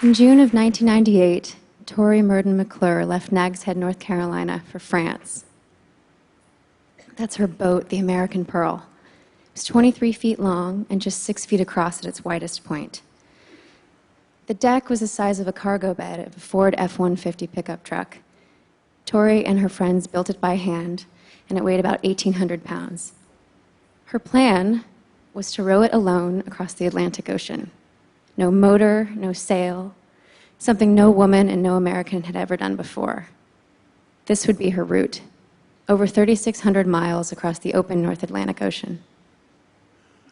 In June of 1998, Tori Murden McClure left Nags Head, North Carolina for France. That's her boat, the American Pearl. It was 23 feet long and just 6 feet across at its widest point. The deck was the size of a cargo bed of a Ford F-150 pickup truck. Tori and her friends built it by hand, and it weighed about 1,800 pounds. Her plan was to row it alone across the Atlantic Ocean. No motor, no sail, something no woman and no American had ever done before. This would be her route, over 3,600 miles across the open North Atlantic Ocean.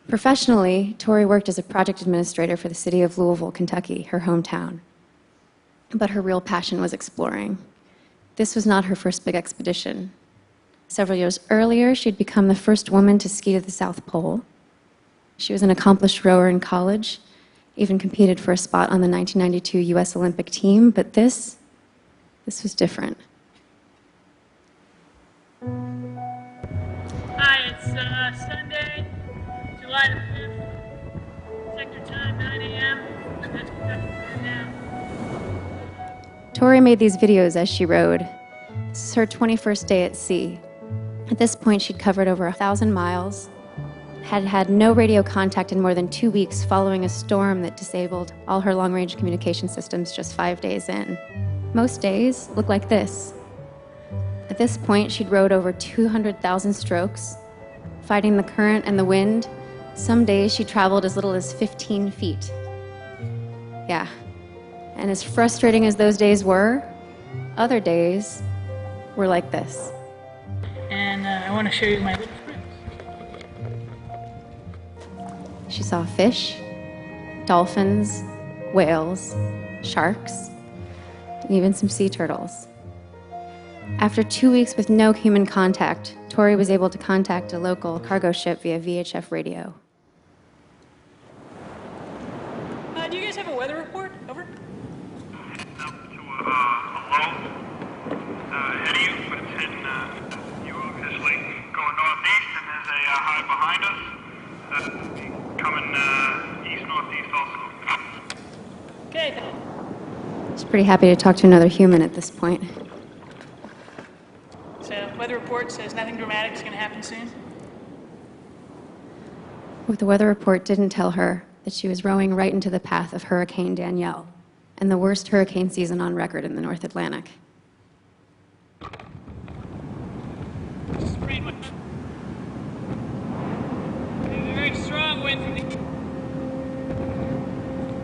Professionally, Tori worked as a project administrator for the city of Louisville, Kentucky, her hometown. But her real passion was exploring. This was not her first big expedition. Several years earlier, she'd become the first woman to ski to the South Pole. She was an accomplished rower in college, even competed for a spot on the 1992 US Olympic team, but this was different. Hi, it's Sunday, July the 5th, sector time 9 a.m. That's right now. Tori made these videos as she rowed. This is her 21st day at sea. At this point, she'd covered over 1,000 miles, had had no radio contact in more than 2 weeks following a storm that disabled all her long-range communication systems just 5 days in. Most days look like this. At this point, she'd rowed over 200,000 strokes, fighting the current and the wind. Some days she traveled as little as 15 feet. Yeah. And as frustrating as those days were, other days were like this. And I want to show you my little friends. She saw fish, dolphins, whales, sharks, and even some sea turtles. After 2 weeks with no human contact, Tori was able to contact a local cargo ship via VHF radio. Do you guys have a weather report? Over. Heading up to a low ahead of you, but it's heading you obviously going northeast, and there's a high behind us that's coming east-northeast also. Okay. She's pretty happy to talk to another human at this point. So, weather report says nothing dramatic is going to happen soon. What the weather report didn't tell her that she was rowing right into the path of Hurricane Danielle, and the worst hurricane season on record in the North Atlantic. This is rain wind. There's a very strong wind from the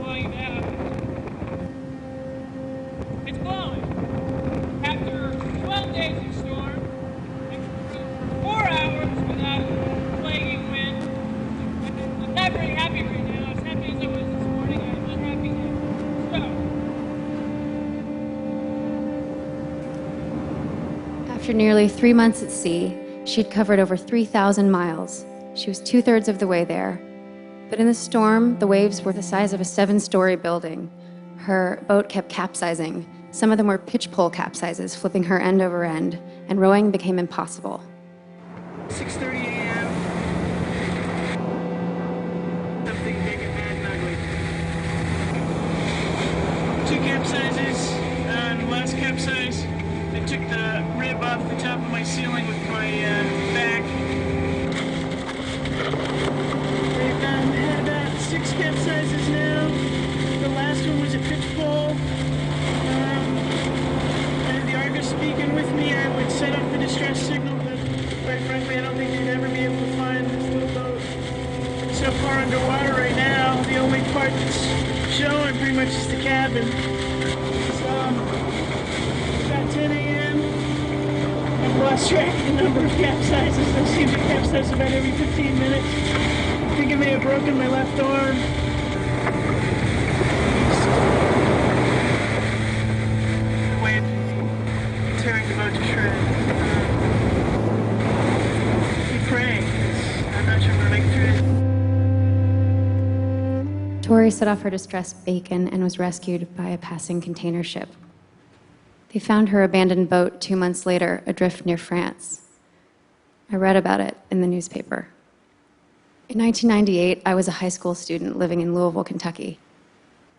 blowing down. It's blowing. After 12 days of storm, and 4 hours without plaguing wind, I'm not very happy right now. As happy as I was this morning, I'm unhappy now. After nearly 3 months at sea, she'd covered over 3,000 miles. She was 2/3 of the way there. But in the storm, the waves were the size of a 7-story building. Her boat kept capsizing. Some of them were pitch pole capsizes, flipping her end over end, and rowing became impossible. 6:30 a.m. Something big and bad and ugly. 2 capsizes. The last capsize, I took the rib off the top of my ceiling with my back. We've had about 6 capsizes now. The last one was a pitch pole. And the Argus speaking with me, I would set up the distress signal, but quite frankly, I don't think you'd ever be able to find this little boat. It's so far underwater right now, the only part that's showing pretty much is the cabin. So, it's about 10 a.m. I've lost track of the number of capsizes. I seem to capsize about every 15 minutes. I think I may have broken my left arm. The way it's tearing the boat to shreds. Keep praying. I'm not sure I'm going to make it through. Tori set off her distressed bacon and was rescued by a passing container ship. They found her abandoned boat 2 months later, adrift near France. I read about it in the newspaper. In 1998, I was a high school student living in Louisville, Kentucky.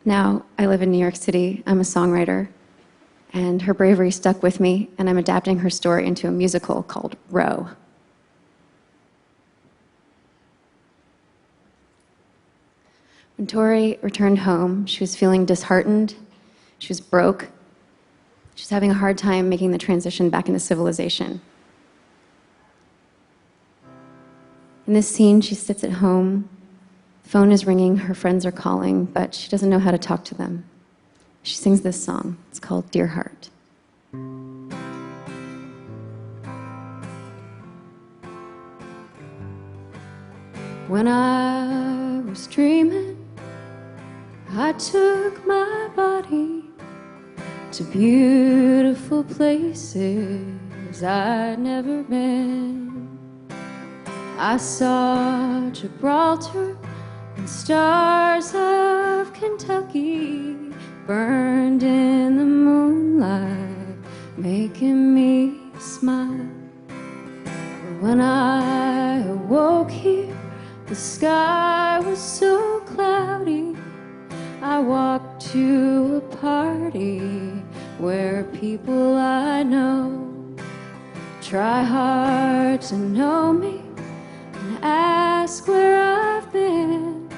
Now I live in New York City. I'm a songwriter, and her bravery stuck with me, and I'm adapting her story into a musical called Row. When Tori returned home, she was feeling disheartened. She was broke. She was having a hard time making the transition back into civilization. In this scene, she sits at home. The phone is ringing, her friends are calling, but she doesn't know how to talk to them. She sings this song. It's called Dear Heart. When I was dreaming, I took my body to beautiful places I'd never been. I saw Gibraltar and stars of Kentucky burned in the moonlight, making me smile. But when I awoke here, the sky was so cloudy. I walked to a party where people I know try hard to know me and ask where I've been,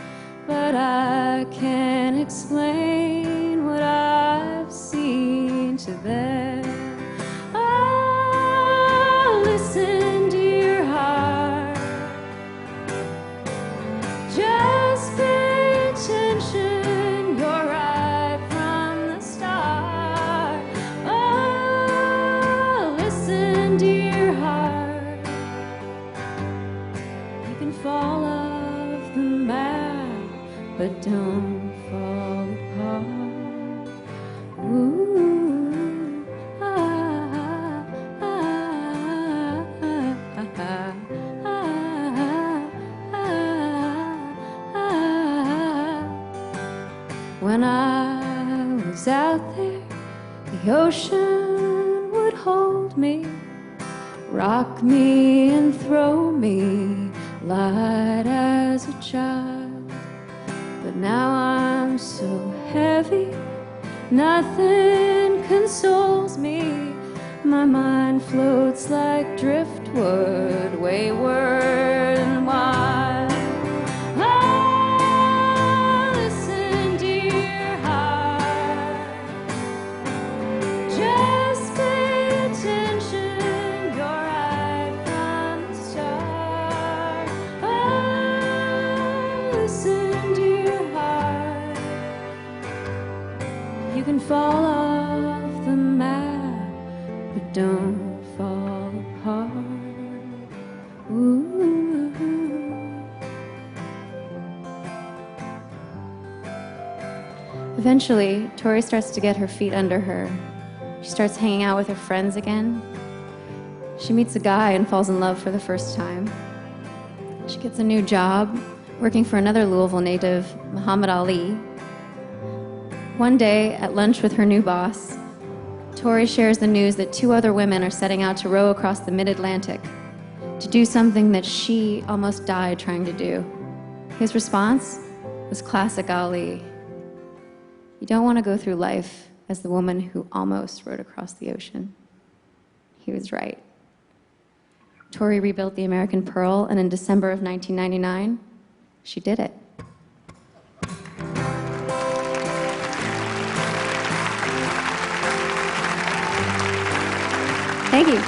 but I can't explain what I've seen to them. Oh, listen to your heart. Just pay attention, you're right from the start. Oh, listen to your heart. You can fall off the map, but don't fall apart. Ooh, ah, ah, ah, ah, When I was out there, the ocean would hold me, rock me and throw me light as a child. But now I'm so heavy, nothing consoles me. My mind floats like driftwood, wayward and wild. Oh, listen to your heart. Just pay attention, you're right from the start. Oh, listen to your heart. You can fall off the map, but don't fall apart. Ooh. Eventually, Tori starts to get her feet under her. She starts hanging out with her friends again. She meets a guy and falls in love for the first time. She gets a new job, working for another Louisville native, Muhammad Ali. One day, at lunch with her new boss, Tori shares the news that 2 other women are setting out to row across the mid-Atlantic to do something that she almost died trying to do. His response was classic Ali. You don't want to go through life as the woman who almost rowed across the ocean. He was right. Tori rebuilt the American Pearl, and in December of 1999, she did it. Thank you.